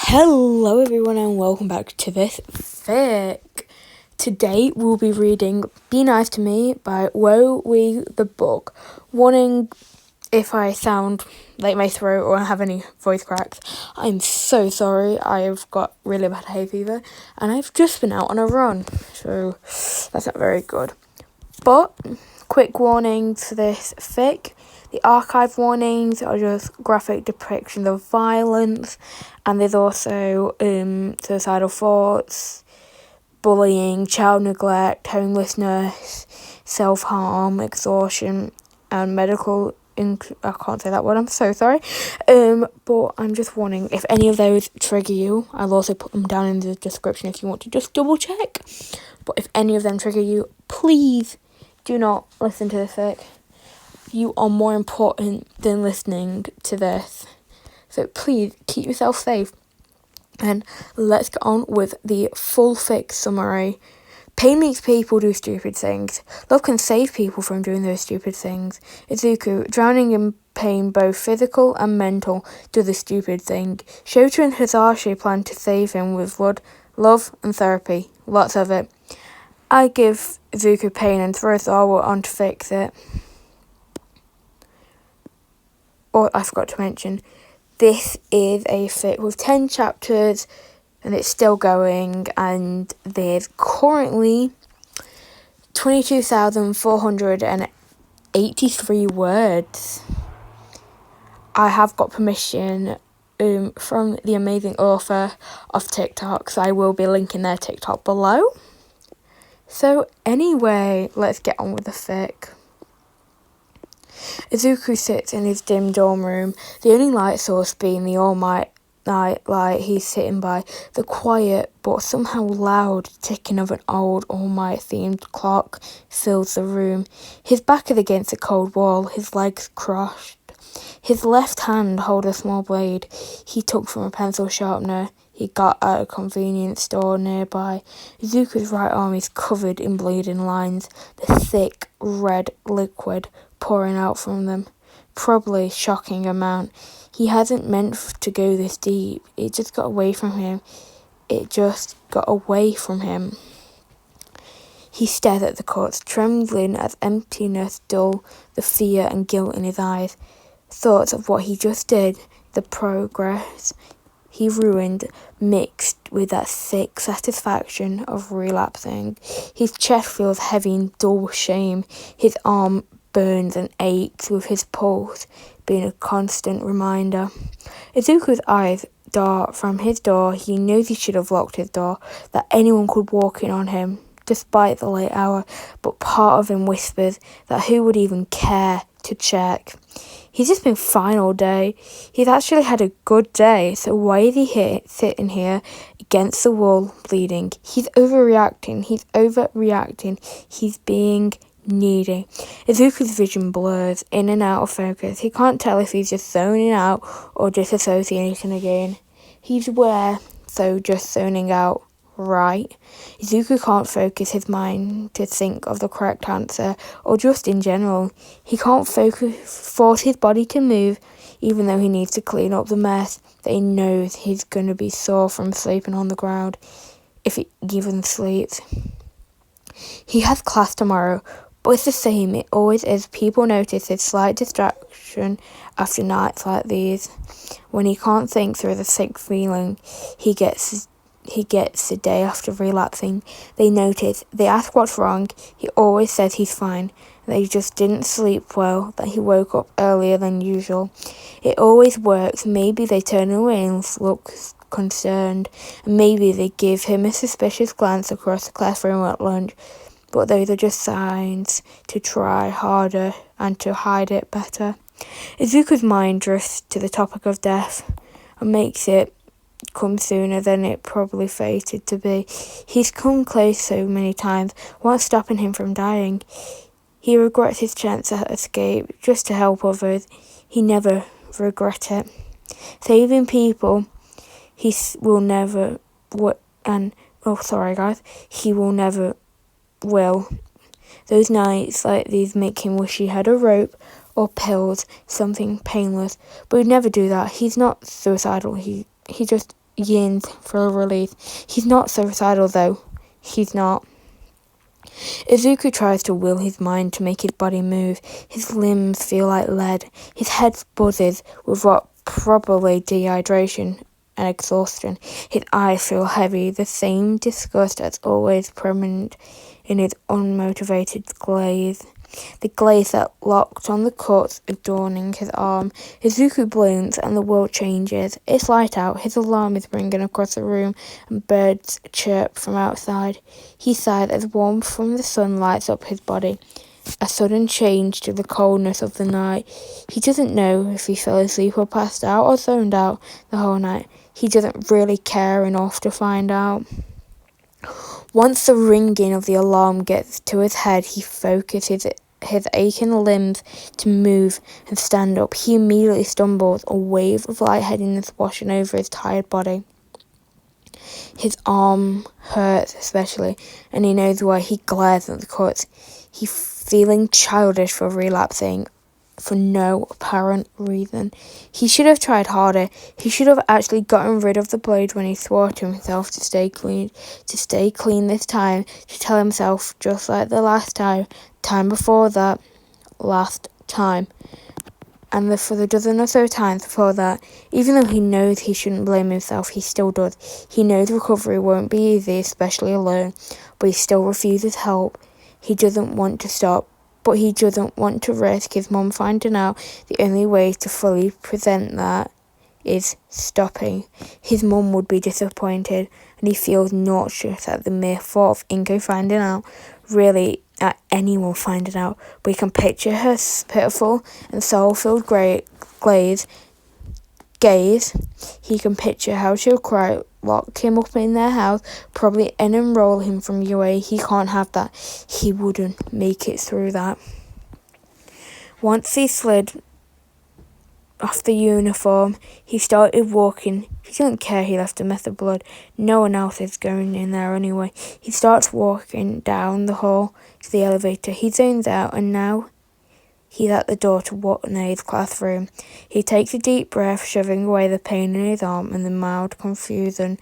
Hello everyone and welcome back to this fic. Today we'll be reading Be Nice to Me by Woweethebug. Warning if I sound like my throat or have any voice cracks. I'm so sorry. I've got really bad hay fever and I've just been out on a run, so that's not very good. But quick warning for this fic. The archive warnings are just graphic depictions of violence, and there's also suicidal thoughts, bullying, child neglect, homelessness, self-harm, exhaustion, and medical... I can't say that word, I'm so sorry. But I'm just warning, if any of those trigger you, I'll also put them down in the description if you want to just double check. But if any of them trigger you, please do not listen to this fic. You are more important than listening to this. So please keep yourself safe. And let's get on with the full fic summary. Pain makes people do stupid things. Love can save people from doing those stupid things. Izuku, drowning in pain, both physical and mental, does a stupid thing. Shota and Hisashi plan to save him with blood, love, and therapy. Lots of it. I give Izuku pain and throw Thawa on to fix it. Or I forgot to mention, this is a fic with 10 chapters and it's still going, and there's currently 22,483 words. I have got permission from the amazing author of TikTok, so I will be linking their TikTok below. So anyway, let's get on with the fic. Izuku sits in his dim dorm room, the only light source being the all-night light he's sitting by. The quiet but somehow loud ticking of an old all-night themed clock fills the room. His back is against a cold wall, his legs crossed. His left hand holds a small blade he took from a pencil sharpener he got at a convenience store nearby. Izuku's right arm is covered in bleeding lines, the thick red liquid pouring out from them. Probably shocking amount. He hasn't meant to go this deep. It just got away from him. He stared at the cuts, trembling as emptiness dulled the fear and guilt in his eyes. Thoughts of what he just did, the progress he ruined, mixed with that sick satisfaction of relapsing. His chest feels heavy in dull shame. His arm burns and aches with his pulse being a constant reminder. Izuku's eyes dart from his door. He knows he should have locked his door, that anyone could walk in on him, despite the late hour, but part of him whispers that who would even care to check. He's just been fine all day. He's actually had a good day, so why is he sitting here against the wall bleeding? He's overreacting. He's being needy. Izuku's vision blurs in and out of focus. He can't tell if he's just zoning out or disassociating again. He's aware, though just zoning out. Right. Izuku can't focus his mind to think of the correct answer, or just in general. He can't force his body to move, even though he needs to clean up the mess that he knows he's going to be sore from sleeping on the ground, if he even sleeps. He has class tomorrow, but it's the same, it always is. People notice his slight distraction after nights like these. When he can't think through the sick feeling he gets the day after relapsing. They notice, they ask what's wrong. He always says he's fine, that he just didn't sleep well, that he woke up earlier than usual. It always works. Maybe they turn away and look concerned, and maybe they give him a suspicious glance across the classroom at lunch, but those are just signs to try harder and to hide it better. Izuku's mind drifts to the topic of death and makes it come sooner than it probably fated to be. He's come close so many times. What's stopping him from dying? He regrets his chance at escape just to help others. He never regret it. Saving people, he will never will. Those nights like these make him wish he had a rope or pills, something painless. But he'd never do that. He's not suicidal. He just yearns for a release. He's not suicidal though. He's not. Izuku tries to will his mind to make his body move. His limbs feel like lead. His head buzzes with what probably dehydration and exhaustion. His eyes feel heavy, the same disgust that's always prominent in his unmotivated glaze. The glaze that locked on the cuts adorning his arm. Izuku blinks and the world changes. It's light out, his alarm is ringing across the room and birds chirp from outside. He sighs as warmth from the sun lights up his body. A sudden change to the coldness of the night. He doesn't know if he fell asleep or passed out or zoned out the whole night. He doesn't really care enough to find out. Once the ringing of the alarm gets to his head, he focuses his aching limbs to move and stand up. He immediately stumbles, a wave of lightheadedness washing over his tired body. His arm hurts especially, and he knows why. He glares at the cuts. He's feeling childish for relapsing for no apparent reason. He should have tried harder. He should have actually gotten rid of the blade when he swore to himself to stay clean this time, to tell himself, just like the last time before that, last time. And for the dozen or so times before that, even though he knows he shouldn't blame himself, he still does. He knows recovery won't be easy, especially alone, but he still refuses help. He doesn't want to stop, but he doesn't want to risk his mum finding out. The only way to fully present that is stopping. His mum would be disappointed, and he feels nauseous at the mere thought of Inko finding out, really at anyone finding out, but he can picture her pitiful and soul-filled gaze. He can picture how she'll cry, lock him up in their house, probably unenroll him from UA. He can't have that. He wouldn't make it through that. Once he slid off the uniform, he started walking. He didn't care he left a mess of blood. No one else is going in there anyway. He starts walking down the hall to the elevator. He zones out, and now he's at the door to Watanabe's classroom. He takes a deep breath, shoving away the pain in his arm and the mild confusion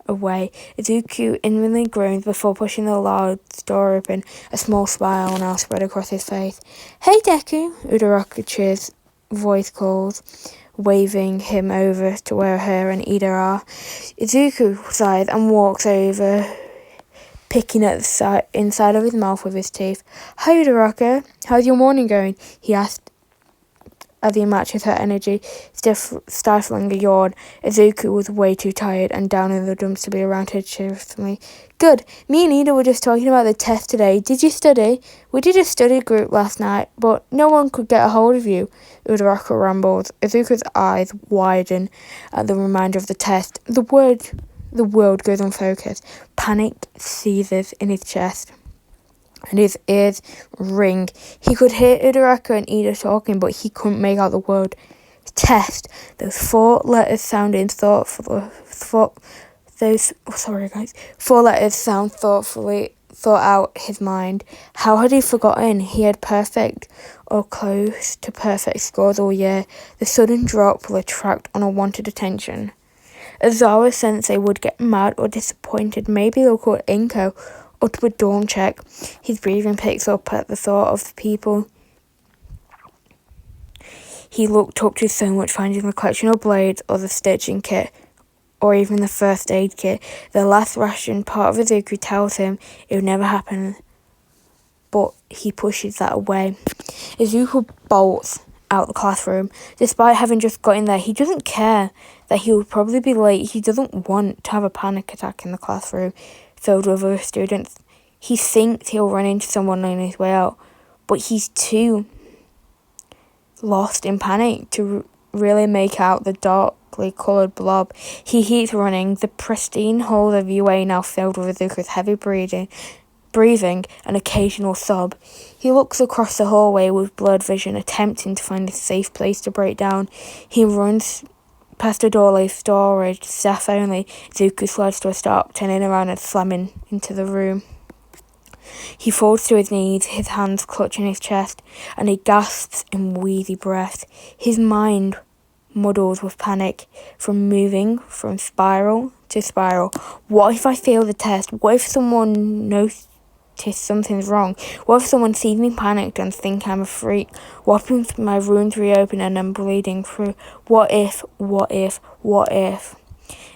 away. Izuku inwardly groans before pushing the large door open. A small smile now spread across his face. "Hey, Deku," Udarakuchi's voice calls, waving him over to where her and Ida are. Izuku sighs and walks over, picking at the inside of his mouth with his teeth. "Hi, Udaraku. How's your morning going?" he asked as he matches her energy, stifling a yawn. Izuku was way too tired and down in the dumps to be around her cheerfully. "Good. Me and Ida were just talking about the test today. Did you study? We did a study group last night, but no one could get a hold of you," Udaraku rambles. Izuku's eyes widen at the reminder of the test. The world goes unfocused. Panic seizes in his chest, and his ears ring. He could hear Udaraku and Ida talking, but he couldn't make out the word test. Those four letters sounding thoughtfully thought out his mind. How had he forgotten? He had perfect or close to perfect scores all year. The sudden drop will attract unwanted attention. Ozawa Sensei would get mad or disappointed. Maybe they'll call Inko or to a dawn check. His breathing picks up at the thought of the people he looked up to so much, finding the collection of blades or the stitching kit or even the first aid kit. The last ration part of Izuku tells him it would never happen, but he pushes that away. Izuku bolts out the classroom. Despite having just got in there, he doesn't care that he will probably be late. He doesn't want to have a panic attack in the classroom filled with other students. He thinks he'll run into someone on his way out, but he's too lost in panic to really make out the darkly coloured blob. He keeps running, the pristine hall of UA now filled with Izuku's heavy breathing and occasional sob. He looks across the hallway with blurred vision, attempting to find a safe place to break down. He runs past a doorway, storage, staff only. Izuku slides to a stop, turning around and slamming into the room. He falls to his knees, his hands clutching his chest, and he gasps in wheezy breath. His mind muddled with panic from moving from spiral to spiral. What if I fail the test? What if someone noticed something's wrong? What if someone sees me panicked and think I'm a freak? What if my wounds reopen and I'm bleeding through? What if?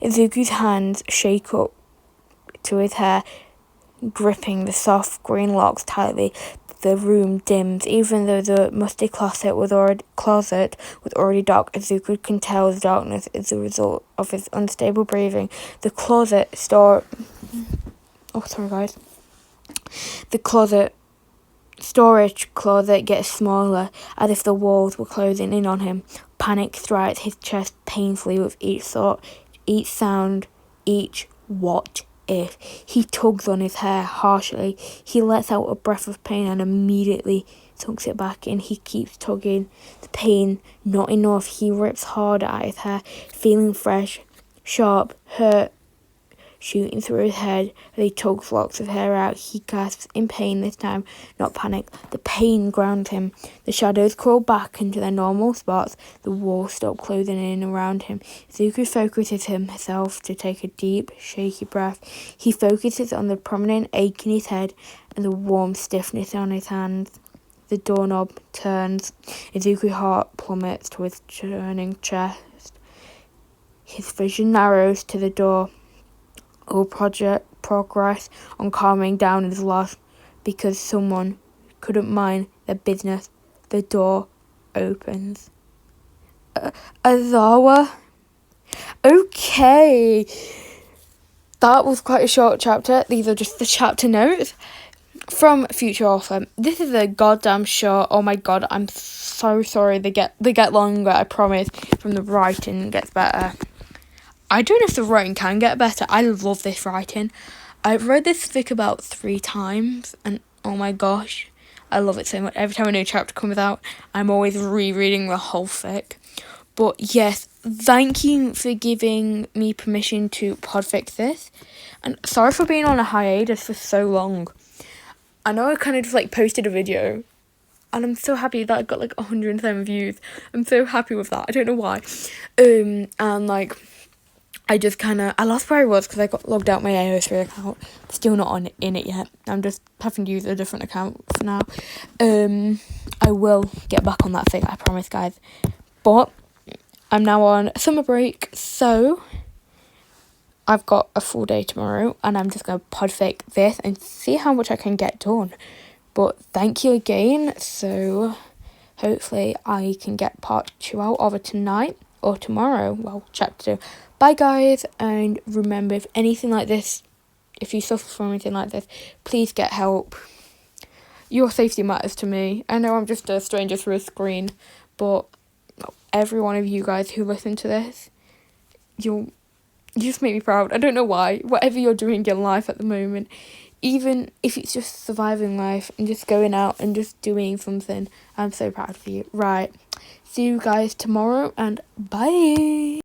Izuku's hands shake up to his hair, gripping the soft green locks tightly. The room dims. Even though the musty closet was already dark, Izuku can tell the darkness is the result of his unstable breathing. The storage closet gets smaller, as if the walls were closing in on him. Panic strikes his chest painfully with each thought, each sound, each what if. He tugs on his hair harshly. He lets out a breath of pain and immediately tucks it back in. He keeps tugging. The pain, not enough. He rips harder at his hair, feeling fresh, sharp, hurt, shooting through his head as he tugs locks of hair out. He gasps in pain this time, not panic. The pain grounds him. The shadows crawl back into their normal spots. The walls stop closing in around him. Zuko focuses himself to take a deep, shaky breath. He focuses on the prominent ache in his head and the warm stiffness on his hands. The doorknob turns. Izuku's heart plummets to his churning chest. His vision narrows to the door. All progress on calming down is lost because someone couldn't mind their business. The door opens. Azawa? Okay. That was quite a short chapter. These are just the chapter notes from Future Author. This is a goddamn short. Oh my god, I'm so sorry. They get longer, I promise. From the writing gets better. I don't know if the writing can get better. I love this writing. I've read this fic about 3 times, and oh my gosh, I love it so much. Every time a new chapter comes out, I'm always rereading the whole fic. But yes, thank you for giving me permission to podfic this. And sorry for being on a hiatus for so long. I know I kind of just posted a video, and I'm so happy that I got 107 views. I'm so happy with that. I don't know why. And I just I lost where I was because I got logged out my AO3 account. Still not in it yet. I'm just having to use a different account for now. I will get back on that thing, I promise, guys. But I'm now on summer break, so I've got a full day tomorrow, and I'm just going to podfic this and see how much I can get done. But thank you again, so hopefully I can get part 2 out of it tonight or tomorrow. Well, chapter 2. Bye guys, and remember, if you suffer from anything like this, please get help. Your safety matters to me. I know I'm just a stranger through a screen, but every one of you guys who listen to this, you just make me proud. I don't know why. Whatever you're doing in life at the moment, even if it's just surviving life and just going out and just doing something, I'm so proud of you. Right, see you guys tomorrow, and bye.